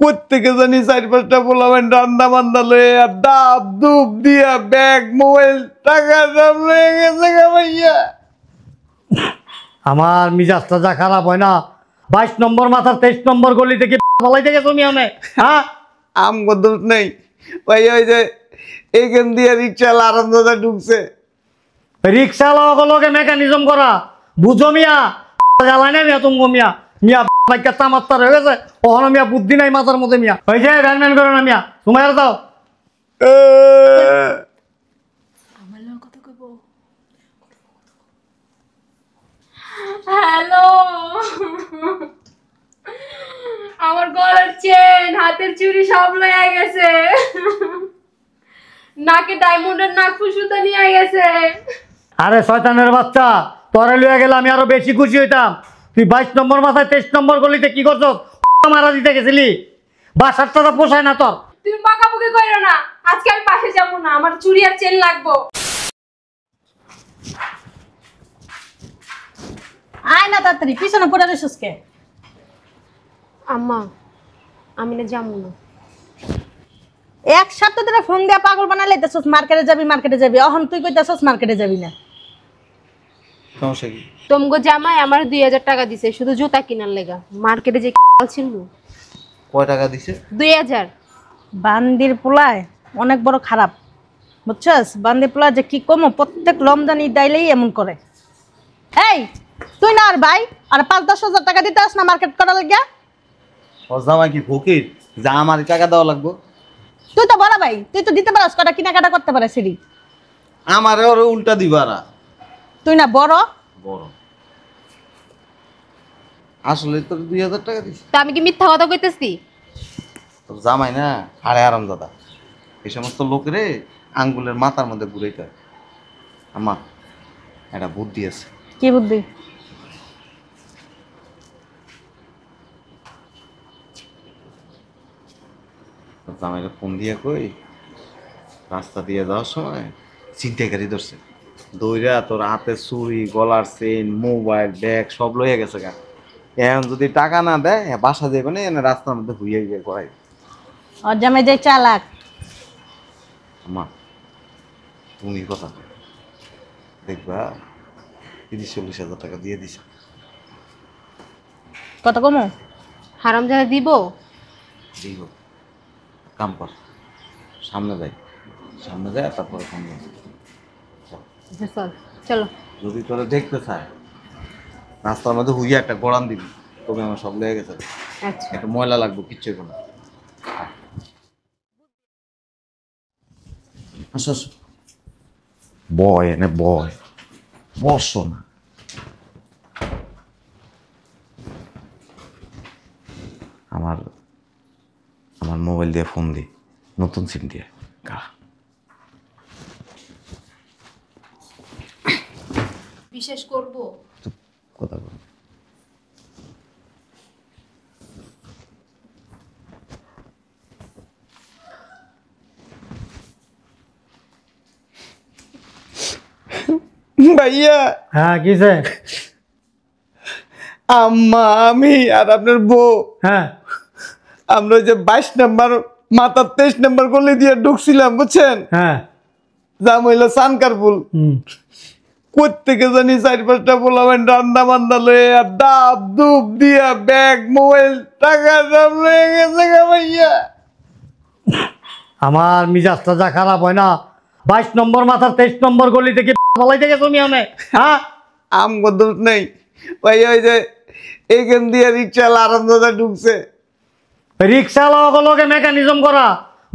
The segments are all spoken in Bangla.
কোত্থেকে জানি 4-5টা পোলাবেন রান্না বান্না লয়ে আর ডাব ধূপ দিয়া ব্যাগ মোবাইল টাকা সব লয়ে গেছে গা ভাইয়া। আমার মিজাজটা যা খারাপ হয় না, 22 নম্বর মাথার 23 নম্বর গলি থেকে পালাইতে গেছো মিয়ানে। হ্যাঁ আমগো দোষ নেই ভাইয়া, ওই যে এইখান দিয়ে রিক্সা আরামদাদা ঢুকছে। রিক্সা লগে মেকানিজম করা বুঝো মিয়া, জ্বালাই না মিয়া তুমি মিয়া। মিয়া বাইকা তামাত্তার হয়ে গেছে, ওখানে মিয়া বুদ্ধি নাই মাথার মধ্যে মিয়া। ওই যে ভ্যান ম্যান করো না মিয়া, তোমার দাও। হ্যালো, আমার গলার চেন হাতের চুড়ি সব লয়ে গেছে, নাকে ডায়মন্ডের নাকফুল সুতা নিয়ে গেছে। আরে শয়তানের বাচ্চা, তোরে লইয়া গেলে আমি আরো বেশি খুশি হইতাম। তুই 22 নম্বর মাথায় 23 নম্বর গলিতে কি করছ? মারা দিতে গেছিলি, বাসার টাকা পোষায় না তোর। তুমি পাকাপুকি কইরো না, আজকে আমি পাশে যাবো না, আমার চুড়ি আর চেন লাগবো। আয় না তাড়াতাড়ি, পিছনে পড়ে রইছস কে? আম্মা, আমি না যাবো না। এক সপ্তাহ ধরে ফোন দিয়া পাগল বানালে তেছস মার্কেটে যাবি, অহন তুই কইতাছস মার্কেটে যাবি না। সমস্যা কি? তোমগো জামাই আমার 2000 টাকা দিছে শুধু জুতা কিনার লেগা। মার্কেটে যে ছিল কয় টাকা দিছে? 2000। বান্দির পোলায় অনেক বড় খারাপ, বুঝছস? বান্দির পোলা যে কি কমো, প্রত্যেক রমজানি দাইলেই এমন করে। এই তুই না আর ভাই আর 5-10 হাজার টাকা দিতে আস না মার্কেট করার লাগিয়া? ও জামাই কি ফকির যা আমার টাকা দেওয়া লাগবে? তুই তো বড় ভাই, তুই তো দিতে পারস, কটা কেনাকাটা করতে পারে সিঁড়ি। আমারে ওর উল্টা দিবারা। তুই না বড় বড় আসলে তোর 2000 টাকা দিছে। তা আমি কি মিথ্যা কথা কইতেছি? তোর জামাই না হাড়ে আরাম দাদা, এই সমস্ত লোকেরে আঙ্গুলের মাথার মধ্যে ঘুরাইতে হয়। আমা একটা বুদ্ধি আছে। কি বুদ্ধি? তোর জামাইকে ফোন দিয়ে কই রাস্তা দিয়ে যাওয়ার সময় ছিনতাইকারী ধরছে, দইরা তোর হাতে চুড়ি গলার চেন মোবাইল ব্যাগ সব লইয়া গেছে গা। এখন যদি টাকা না দেয় বাসা যাবে না, এনে রাস্তার মধ্যে হুইয়ে গিয়ে করাই। ওর জামাই যে চালাক। আমা তুমি কথা কও। দেখবা 30-40 হাজার টাকা দিয়ে দিছে। কত কমো? হারামজাদা দিব? দিব। কাম কর, সামনে যাই, সামনে যায় তারপরে ফোন দিই। চল চলো। যদি তোরা দেখতে চায় রাস্তার মধ্যে হুইয়া একটা গড়ান দিবি, তোকে আমার সব লেগে গেছে। আচ্ছা একটা ময়লা লাগবে, কিচ্ছু না। আসো বয় এনে বয়, বসো না। আমার আমার মোবাইল দিয়ে ফোন দি, নতুন সিম দিয়ে গা। বিশেষ করব কথা বল। ভাইয়া। হ্যাঁ কিসে? আম্মা আমি আর আপনার বউ, হ্যাঁ আমরা ওই যে 22 নম্বর মাথার 23 নম্বর গলি দিয়ে ঢুকছিলাম, বুঝছেন? হ্যাঁ জাম হইলো সানকারপুল। কোত্থেকে জানি 4-5টা পোলাবেন রান্না বান্না লয়ে আর ডাব ধূপ দিয়া ব্যাগ মোবাইল টাকা সব লয়ে গেছে গা ভাইয়া। আমার মিজাজটা যা খারাপ হয় না, 22 নম্বর মাথার 23 নম্বর গলি থেকে পালাইতে গেছো মিয়ানে। হ্যাঁ আমগো দোষ নেই ভাইয়া, ওই যে এইখান দিয়ে রিক্সা আরামদাদা ঢুকছে। রিক্সা লগে মেকানিজম করা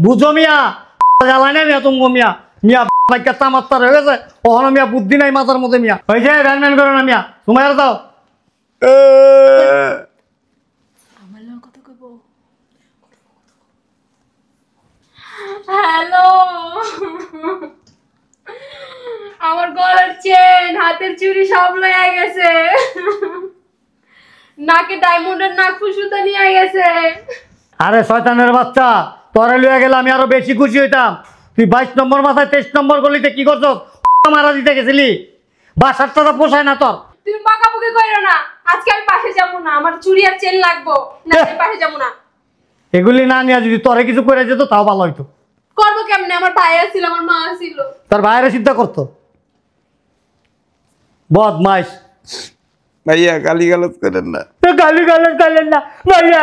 বুঝো মিয়া, জ্বালাই না মিয়া তুমি মিয়া। মিয়া বাইকা তামাত্তার হয়ে গেছে, ওখানে মিয়া বুদ্ধি নাই মাথার মধ্যে মিয়া। ওই যে ভ্যান ম্যান করো না মিয়া, তোমার দাও। হ্যালো, আমার গলার চেন হাতের চুড়ি সব লয়ে গেছে, নাকে ডায়মন্ডের নাকফুল সুতা নিয়ে গেছে। আরে শয়তানের বাচ্চা, তোরে লইয়া গেলে আমি আরো বেশি খুশি হইতাম। তুই 22 নম্বর মাথায় 23 নম্বর গলিতে কি করছ? মারা দিতে গেছিলি, বাসার টাকা পোষায় না তোর। তুমি পাকাপুকি কইরো না, আজকে আমি পাশে যাবো না, আমার চুড়ি আর চেন লাগবো না, আমি পাশে যাবো না। এগুলি না নিয়ে যদি তোরে কিছু করে যেত তাও ভালো হইতো। করবো কেমনে? আমার ভাই ছিল, আমার মা ছিল। তার বাইরে চিন্তা করতো। বদমাইশ। ভাইয়া গালিগালাজ করেন না, গালি গালাজ করলেন না ভাইয়া।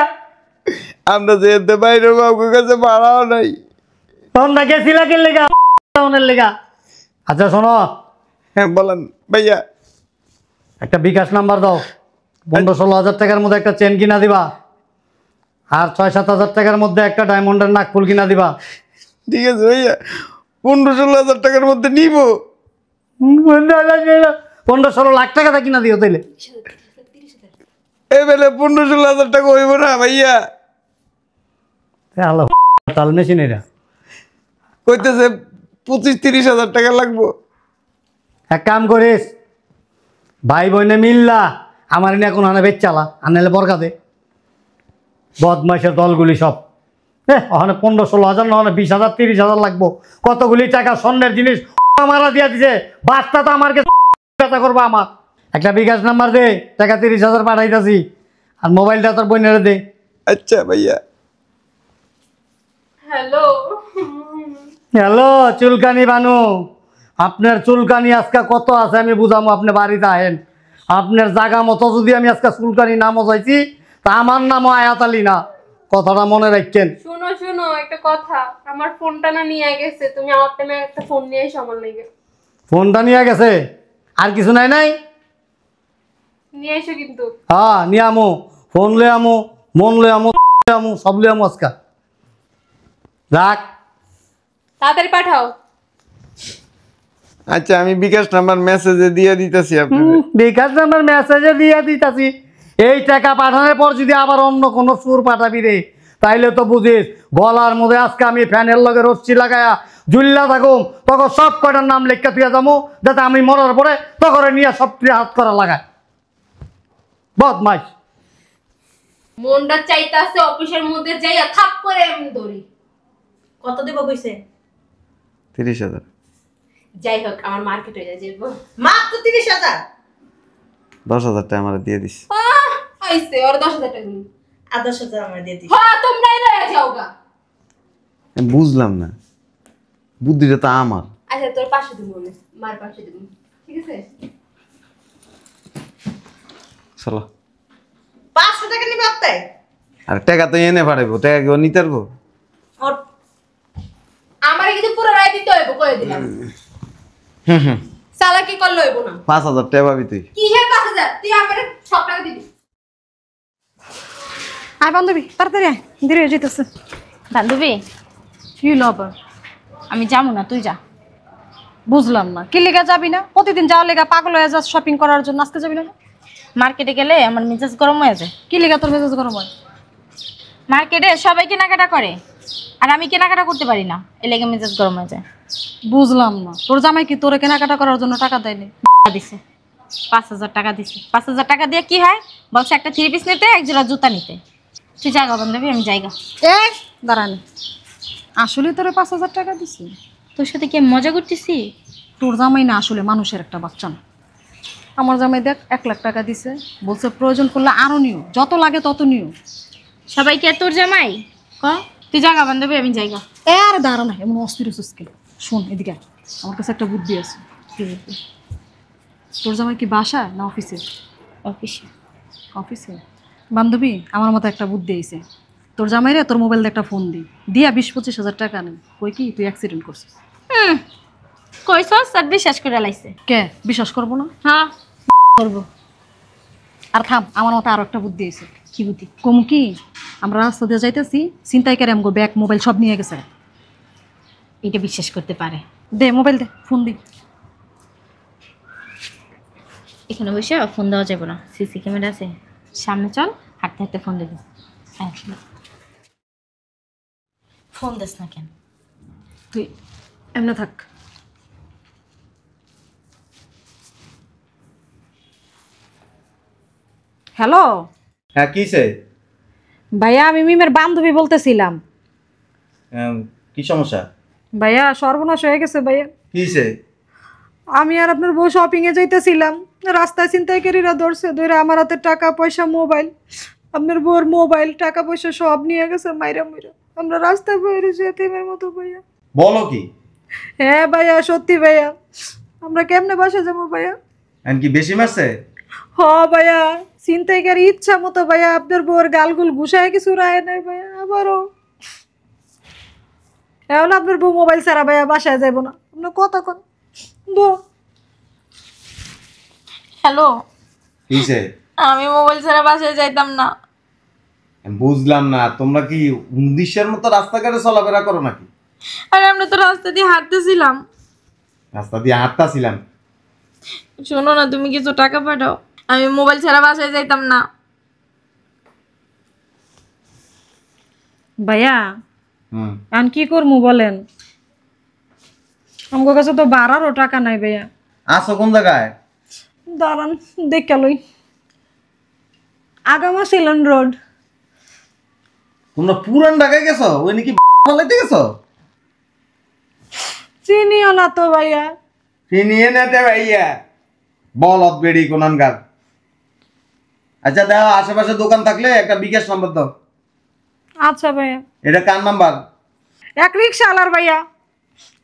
আমরা যেতে বাইরে কাউকে কাছে ভাড়াও নাই। তোমরা গেছিলা কি লেগা? লেগা। আচ্ছা শোনো, হ্যাঁ বলেন ভাইয়া। একটা বিকাশ নাম্বার দাও, 15-16 হাজার টাকার মধ্যে একটা চেন কিনা দিবা, আর 6-7 হাজার টাকার মধ্যে একটা ডায়মন্ডের নাকফুল কিনা দিবা। ঠিক আছে ভাইয়া, 15-16 হাজার টাকার মধ্যে নিব। 15-16 লাখ টাকা কিনা দিও তাইলে। এবেলে 15-16 হাজার টাকা হইব না ভাইয়া। হ্যালো তাল মেশিন এরা কইতেছে 25-30 হাজার টাকা লাগবো। এক কাম করিস, ভাই বোনে মিল্লা আমার এনে এখন আনে বেচ চালা, আনলে বরকা দে। বদমাইশের দলগুলি সব ওখানে 15-16 হাজার না, 20 হাজার 30 হাজার লাগবো। কতগুলি টাকা স্বর্ণের জিনিস আমারা দিয়া দিছে, বাচ্চা তো আমার কাছে করবো। আমার একটা বিকাশ নাম্বার দে, টাকা 30 হাজার পাঠাইতেছি, আর মোবাইলটা তোর বোনের দে। আচ্ছা ভাইয়া। হ্যালো। হ্যালো চুলকানি বানু, আপনার চুলকানি আজকে কত আছে আমি বুঝামো। আপনি বাড়িতে আহেন, আপনার জায়গা মতো যদি আমি আজকে চুলকানি নাম মজাইছি তা আমার নামও আয়াত আলী না, কথাটা মনে রাখছেন। শুনো শুনো একটা কথা, আমার ফোনটা না নিয়ে গেছে, তুমি আমার টাইমে একটা ফোন নিয়ে এসো আমার লাগে। ফোনটা নিয়ে গেছে, আর কিছু নাই নাই? নিয়ে এসো কিন্তু। হ্যাঁ নিয়ে আমো, ফোন লয়ে আমো, মন লয়ে আমো, আমো সব লয়ে আমো আজকা। রাখ, তাড়াতাড়ি পাঠাও। আচ্ছা আমি বিকাশ নাম্বার মেসেজে দিয়ে দিতেছি আপনাকে। বিকাশ নাম্বার মেসেজে দিয়ে দিতাছি। এই টাকা পাঠানোর পর যদি আবার অন্য কোনো সুর পাঠাবি রে, তাইলে তো বুঝিস গলার মধ্যে আজকে আমি ফ্যানের লগে রশ্মি লাগায়া ঝুল্লা থাকুম, তখন সব কয়টার নাম লেখা তুই যাবো, যাতে আমি মরার পরে তখন নিয়ে সব হাত করা লাগায়। বদমাইশ। মনটা চাইতাছে অফিসের মধ্যে যাইয়া থাপ করে এমনি ধরি। কত দিব কইছে? 30 হাজার। যাই হোক আমার মার্কেট হয়ে যাবো। মাত্র 30,000। 10 হাজার টাকা আমার দিয়ে দিস। আইছে ওর 10,000 টাকা দিন। 10,000 আমার দিয়ে দিস। হ্যাঁ তোমরাই লয়ে যাও গা। আমি বুঝলাম না, বুদ্ধিটা তো আমার। আচ্ছা তোর 500 দিব না, মার 500 দিব, ঠিক আছে? চলো। 500 টাকা নিবে আপনি? আর টাকা তো এনে পাঠাবো, টাকা কেউ নিতে পারবো? ওর আমার কিন্তু পুরো রায় দিতে হইব, কই দিলাম। চালাকি করলে হইব না। 5,000 টাকা পাবি তুই। কিসের 5,000? তুই আমার সব টাকা দিবি। আয় বান্ধবী তাড়াতাড়ি আয়, দেরি হয়ে যাইতেছে। বান্ধবী কি লবার? আমি যাবো না, তুই যা। বুঝলাম না, কি লেগা যাবি না? প্রতিদিন যাওয়া লেগা পাগল হয়ে যাস শপিং করার জন্য, আজকে যাবি না? মার্কেটে গেলে আমার মেজাজ গরম হয়ে যায়। কি লেগা তোর মেজাজ গরম হয়? মার্কেটে সবাই কেনাকাটা করে আর আমি কেনাকাটা করতে পারি না, এ লেগে মেজাজ গরম হয়ে যায়। বুঝলাম না, তোর জামাই কি তোরে কেনাকাটা করার জন্য টাকা দেয়নি? দিছে 5,000 টাকা দিছে। 5,000 টাকা দিয়ে কি হয় বলছে? একটা 3 পিস নিতে, এক জোড়া জুতা নিতে। তুই জায়গা বান্ধবী, আমি জায়গা। এই দাঁড়ানি, আসলে তোরে 5,000 টাকা দিছি? তোর সাথে কি আমি মজা করতেছি? তোর জামাই না আসলে মানুষের একটা বাচ্চা না। আমার জামাই দেখ 1 লাখ টাকা দিছে, বলছে প্রয়োজন করলে আরো নিও, যত লাগে তত নিও। সবাই কি আর তোর জামাই? ক তুই জায়গা বান্ধবী, আমি জায়গা। এ আর দাঁড়া না, এমন অস্থির সুস্কে। শোন এদিকে আয়, আমার কাছে একটা বুদ্ধি আছে। কি বলবি? তোর জামাই কি বাসা না অফিসে? অফিসে। অফিসে? বান্ধবী আমার মতো একটা বুদ্ধি আইছে। তোর জামাইরে তোর মোবাইল দিয়ে একটা ফোন দিয়া 20-25 হাজার টাকা নেই, কই কি তুই অ্যাক্সিডেন্ট করছিস। কইছস আর বিশ্বাস করে লাইছে। কে বিশ্বাস করবো না? হ্যাঁ করবো। আর থাম, আমার মতো আরো একটা বুদ্ধি আইছে। কি বুদ্ধি? কম কি, আমরা রাস্তা দিয়ে যাইতেছি, ছিনতাইকারী আমগো ব্যাগ মোবাইল সব নিয়ে গেছে। এটা বিশ্বাস করতে পারে? দে মোবাইল দে, ফোন দি। এখানে বসে ফোন দেওয়া যাবে না, সিসি ক্যামেরা আছে সামনে, চল হাঁটতে হাঁটতে ফোন দেবো। ফোন দিস না কেন? তুই এমনে থাক। হ্যালো হ্যাঁ কিসে? ভাইয়া, আমি মিমের বান্ধবী বলতেছিলাম। কি সমস্যা? ভাইয়া সর্বনাশ হয়ে গেছে ভাইয়া। কিসে? আমি আর আপনার বউ শপিং এ যাইতেছিলাম, রাস্তায় ছিনতাইকারীরা ধরছে, ধরে আমার হাতে টাকা পয়সা মোবাইল আপনার বউর মোবাইল টাকা পয়সা সব নিয়ে গেছে মাইরা মাইরা। আমরা রাস্তায় বইরে যেতেমের মতো ভাইয়া। বলো কি? হ্যাঁ ভাইয়া, সত্যি ভাইয়া। আমরা কেমনে বাসা যাবো ভাইয়া? এখন কি বেশি মারছে? হ ভাইয়া, ছিনতাইকারী ইচ্ছা মতো ভাইয়া আপনার বউর গালগুল ঘুষায় কিছু রায় নাই ভাইয়া। আবারও এখন আপনার বউ মোবাইল ছাড়া ভাইয়া বাসায় যাইব না। আপনার কথা কন হ্যালো, কিসে? আমি মোবাইল ছাড়া বাসায় যাইতাম না। আমি বুঝলাম না, তোমরা কি 19-এর মতো রাস্তাঘাটে চলাফেরা করো নাকি? আরে আমরা তো রাস্তা দিয়ে হাঁটতেছিলাম। রাস্তা দিয়ে হাঁটতাছিলাম। শোনো না, তুমি কিছু টাকা পাঠাও, আমি মোবাইল ছাড়া বাসায় যাইতাম না। ভাইয়া এখন কি করবো বলেন? আমার কাছে তো বাড়ারও টাকা নাই ভাইয়া। আসো কোন জায়গায়? দাঁড়ান দেখে লই। আগামা সিলন রোড। তোমরা পুরান ঢাকায় গেছো? ওই নাকি ফালাইতে গেছো? চিনিও না তো ভাইয়া। চিনিয়ে নেতে ভাইয়া, বলত বেড়ি কোনানকার। আচ্ছা দাও, আশেপাশে দোকান থাকলে একটা বিকাশ নাম্বার দাও। আচ্ছা ভাইয়া। এটা কার নাম্বার? এক রিক্সাওয়ালার ভাইয়া,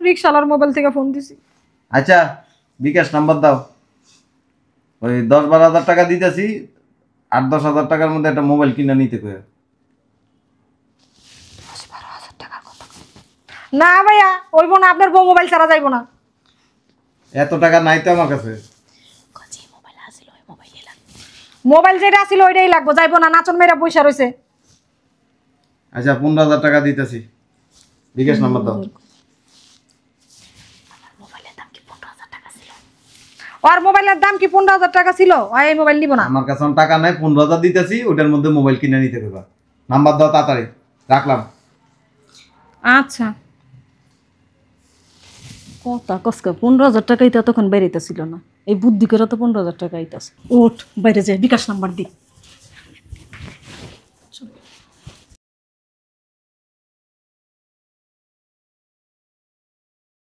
রিক্সাওয়ালার মোবাইল থেকে ফোন দিছি। আচ্ছা বিকাশ নাম্বার দাও। ওই 10-12 হাজার টাকা দিতেছি, 8-10 হাজার টাকার মধ্যে একটা মোবাইল কিনে নিতে কয়ে। না ভাইয়া, ওইব না, আপনার বউ মোবাইল ছাড়া যাইব না। এত টাকা নাই তো আমার কাছে। মোবাইল যেটা ছিল ওইটাই লাগবো, যাইব না। নাচন মেয়েরা পয়সা রয়েছে। আচ্ছা 15,000 টাকা দিতেছি, বিকাশ নাম্বার দাও। আর মোবাইলের দাম কি 15,000 টাকা ছিল? এই মোবাইল নিব না। আমার কাছে টাকা নাই, 15,000 দিতেছি, ওটার মধ্যে মোবাইল কিনে নিতে কইবা। নাম্বার দাও তাড়াতাড়ি, রাখলাম। আচ্ছা কথা কসকা 15,000 টাকাই তো তখন বেরিতেছিল না, এই বুদ্ধি করে তো 15,000 টাকা আইতাছে। ওঠ বাইরে যায় বিকাশ নাম্বার দি।